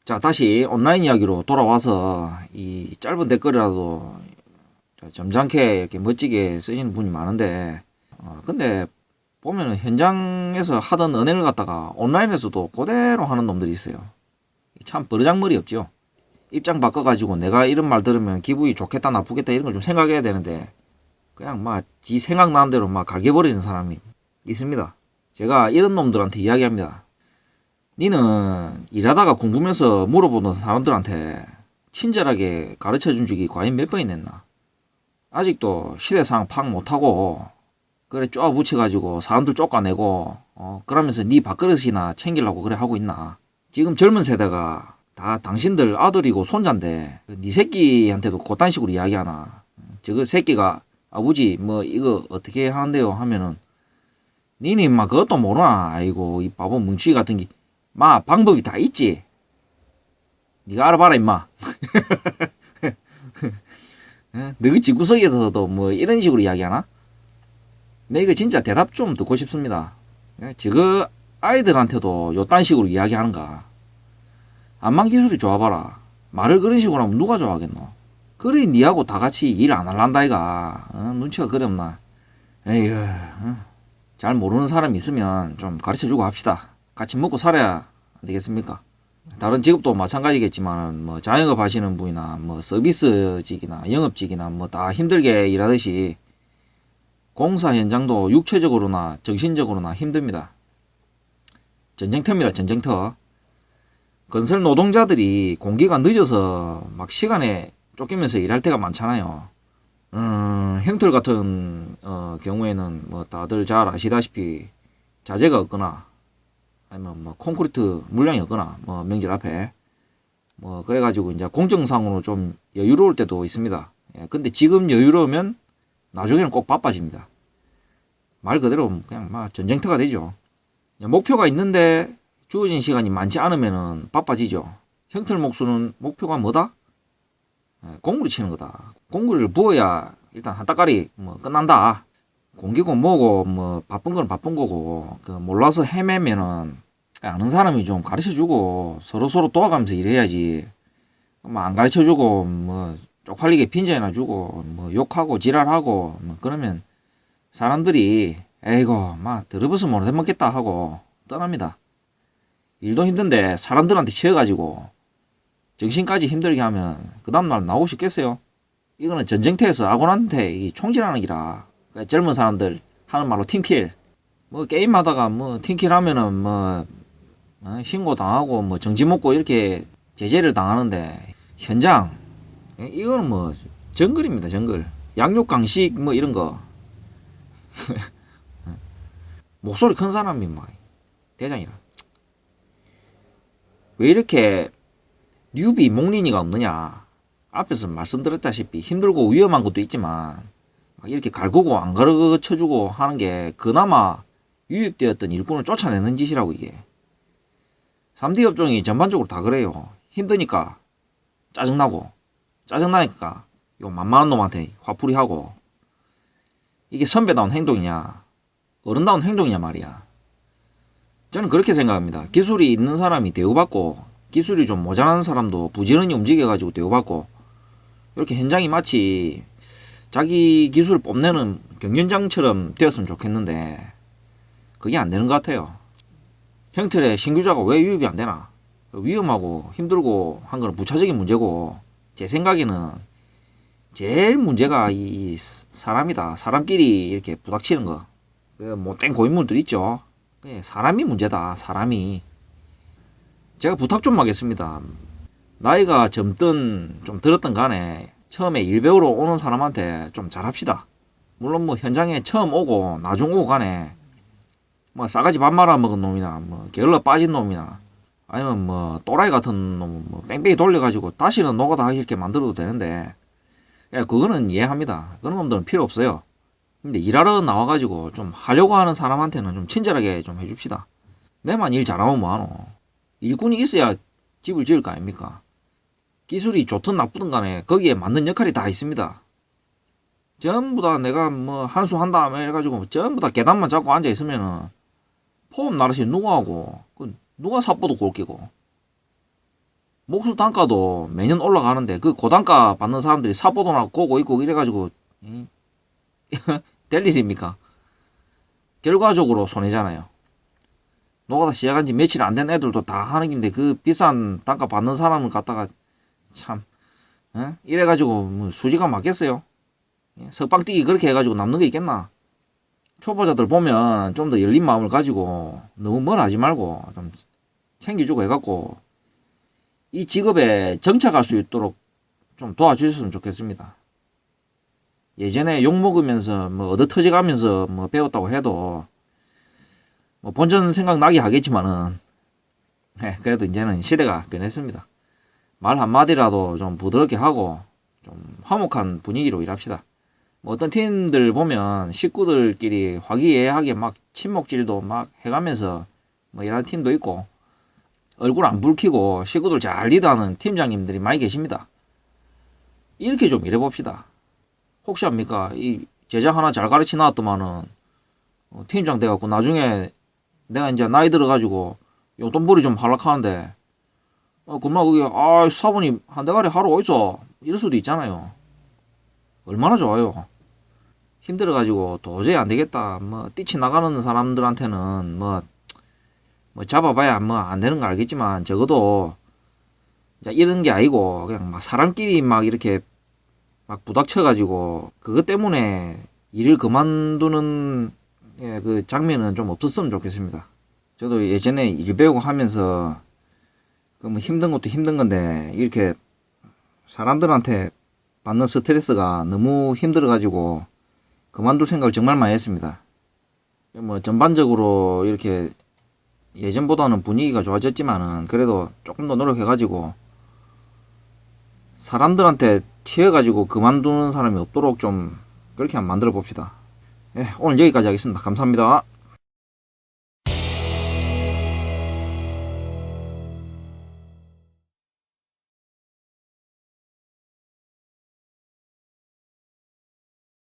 자, 다시 온라인 이야기로 돌아와서 이 짧은 댓글이라도 점잖게 이렇게 멋지게 쓰시는 분이 많은데, 근데 보면 현장에서 하던 은행을 갖다가 온라인에서도 그대로 하는 놈들이 있어요. 참 버르장머리 없죠. 입장 바꿔가지고 내가 이런 말 들으면 기분이 좋겠다 나쁘겠다 이런 걸 좀 생각해야 되는데, 그냥 막 지 생각나는 대로 막 갈겨버리는 사람이 있습니다. 제가 이런 놈들한테 이야기합니다. 니는 일하다가 궁금해서 물어보는 사람들한테 친절하게 가르쳐준 적이 과연 몇 번이 냈나? 아직도 시대상 파악 못하고 그래 쪼아 붙여가지고 사람들 쫓아내고 그러면서 니 밥그릇이나 챙기려고 그래 하고 있나? 지금 젊은 세대가 다 당신들 아들이고 손자인데 니 새끼한테도 그딴 식으로 이야기하나? 저그 새끼가 아버지 뭐 이거 어떻게 하는데요 하면은 니는 임마 그것도 모르나? 아이고 이 바보 뭉치기 같은 게 마 방법이 다 있지. 니가 알아봐라 임마. 너희 집구석에서도 뭐 이런 식으로 이야기하나? 내 이거 진짜 대답 좀 듣고 싶습니다. 저거 아이들한테도 요딴 식으로 이야기하는가? 암만 기술이 좋아봐라. 말을 그런 식으로 하면 누가 좋아하겠노? 그래 니하고 다 같이 일 안 할란다 이가. 눈치가 그래 없나? 에휴, 잘 모르는 사람 있으면 좀 가르쳐주고 합시다. 같이 먹고 살아야 안 되겠습니까? 다른 직업도 마찬가지겠지만 뭐 자영업 하시는 분이나 뭐 서비스직이나 영업직이나 뭐 다 힘들게 일하듯이 공사 현장도 육체적으로나 정신적으로나 힘듭니다. 전쟁터입니다. 전쟁터. 건설 노동자들이 공기가 늦어서 막 시간에 쫓기면서 일할 때가 많잖아요. 형틀 같은 경우에는 뭐 다들 잘 아시다시피 자재가 없거나 아니면 뭐 콘크리트 물량이 없거나 뭐 명절 앞에 뭐 그래가지고 이제 공정상으로 좀 여유로울 때도 있습니다. 예, 근데 지금 여유로우면 나중에는 꼭 바빠집니다. 말 그대로 그냥 막 전쟁터가 되죠. 목표가 있는데 주어진 시간이 많지 않으면은 바빠지죠. 형틀 목수는 목표가 뭐다? 예, 공구리 치는 거다. 공구리를 부어야 일단 한 따까리 뭐 끝난다. 공기고 뭐고 뭐 바쁜 건 바쁜 거고 그 몰라서 헤매면은 아는 사람이 좀 가르쳐주고 서로 도와가면서 일해야지. 뭐 안 가르쳐주고 뭐 쪽팔리게 빈자이나 주고 뭐 욕하고 지랄하고 뭐 그러면 사람들이 에이고 막 더러워서 못 해먹겠다 하고 떠납니다. 일도 힘든데 사람들한테 치여가지고 정신까지 힘들게 하면 그 다음날 나오고 싶겠어요? 이거는 전쟁터에서 아군한테 총질하는 기라. 그러니까 젊은 사람들 하는 말로 팀킬. 뭐 게임하다가 뭐 팀킬 하면은 뭐 신고 당하고 뭐 정지 먹고 이렇게 제재를 당하는데 현장 이거는 뭐 정글입니다. 정글. 양육 강식 뭐 이런 거 목소리 큰 사람이 막 대장이라. 왜 이렇게 뉴비 목린이가 없느냐? 앞에서 말씀드렸다시피 힘들고 위험한 것도 있지만 막 이렇게 갈구고 안 가르쳐주고 하는 게 그나마 유입되었던 일꾼을 쫓아내는 짓이라고 이게. 3D 업종이 전반적으로 다 그래요. 힘드니까 짜증나고 짜증나니까 요 만만한 놈한테 화풀이하고. 이게 선배다운 행동이냐 어른다운 행동이냐 말이야. 저는 그렇게 생각합니다. 기술이 있는 사람이 대우받고 기술이 좀 모자란 사람도 부지런히 움직여가지고 대우받고 이렇게 현장이 마치 자기 기술을 뽐내는 경연장처럼 되었으면 좋겠는데 그게 안 되는 것 같아요. 형틀에 신규자가 왜 유입이 안 되나? 위험하고 힘들고 한 거는 부차적인 문제고 제 생각에는 제일 문제가 이 사람이다. 사람끼리 이렇게 부닥치는 거. 그 못된 고인물들 있죠. 사람이 문제다. 사람이. 제가 부탁 좀 하겠습니다. 나이가 젊든 좀 들었든 간에 처음에 일 배우러 오는 사람한테 좀 잘합시다. 물론 뭐 현장에 처음 오고 나중 오고 간에 뭐 싸가지 밥 말아먹은 놈이나 뭐 게을러 빠진 놈이나 아니면 뭐 또라이 같은 놈 뭐 뺑뺑이 돌려가지고 다시는 노가다 하기 싫게 만들어도 되는데 그거는 이해합니다. 그런 놈들은 필요 없어요. 근데 일하러 나와가지고 좀 하려고 하는 사람한테는 좀 친절하게 좀 해줍시다. 내만 일 잘하면 뭐하노? 일꾼이 있어야 집을 지을 거 아닙니까? 기술이 좋든 나쁘든 간에 거기에 맞는 역할이 다 있습니다. 전부 다 내가 뭐 한수 한 다음에 해가지고 전부 다 계단만 잡고 앉아 있으면은 포업 나르시 누가 하고 누가 삽보도 골 끼고 목수 단가도 매년 올라가는데 그 고단가 받는 사람들이 사보도나 고고 있고 이래가지고 될 일입니까? 결과적으로 손해잖아요. 노가다 시작한 지 며칠 안 된 애들도 다 하는 긴데 그 비싼 단가 받는 사람을 갖다가 참 이래가지고 뭐 수지가 맞겠어요? 석방뛰기 그렇게 해가지고 남는 게 있겠나? 초보자들 보면 좀 더 열린 마음을 가지고 너무 뭘 하지 말고 좀 챙겨주고 해갖고 이 직업에 정착할 수 있도록 좀 도와주셨으면 좋겠습니다. 예전에 욕 먹으면서 뭐 얻어 터져가면서 뭐 배웠다고 해도 뭐 본전 생각나게 하겠지만은 그래도 이제는 시대가 변했습니다. 말 한마디라도 좀 부드럽게 하고 좀 화목한 분위기로 일합시다. 뭐 어떤 팀들 보면 식구들끼리 화기애애하게 막 친목질도 막 해가면서 뭐 일하는 팀도 있고 얼굴 안 붉히고 식구들 잘 리드하는 팀장님들이 많이 계십니다. 이렇게 좀 일해봅시다. 혹시 합니까? 이 제작 하나 잘 가르치 놨더만은 팀장 돼갖고 나중에 내가 이제 나이 들어가지고 용돈벌이 좀 하락하는데 그만 그게 사부님 한 대가리 하러 어디서 이럴 수도 있잖아요. 얼마나 좋아요. 힘들어가지고 도저히 안 되겠다 뭐 뛰쳐 나가는 사람들한테는 뭐 잡아봐야 뭐 안 되는 거 알겠지만 적어도 이런 게 아니고 그냥 막 사람끼리 막 이렇게 막 부닥쳐가지고 그것 때문에 일을 그만두는 그 장면은 좀 없었으면 좋겠습니다. 저도 예전에 일 배우고 하면서 그 뭐 힘든 것도 힘든 건데 이렇게 사람들한테 받는 스트레스가 너무 힘들어가지고 그만둘 생각을 정말 많이 했습니다. 뭐 전반적으로 이렇게 예전보다는 분위기가 좋아졌지만은 그래도 조금 더 노력해가지고 사람들한테 튀어가지고 그만두는 사람이 없도록 좀 그렇게 한번 만들어 봅시다. 오늘 여기까지 하겠습니다. 감사합니다.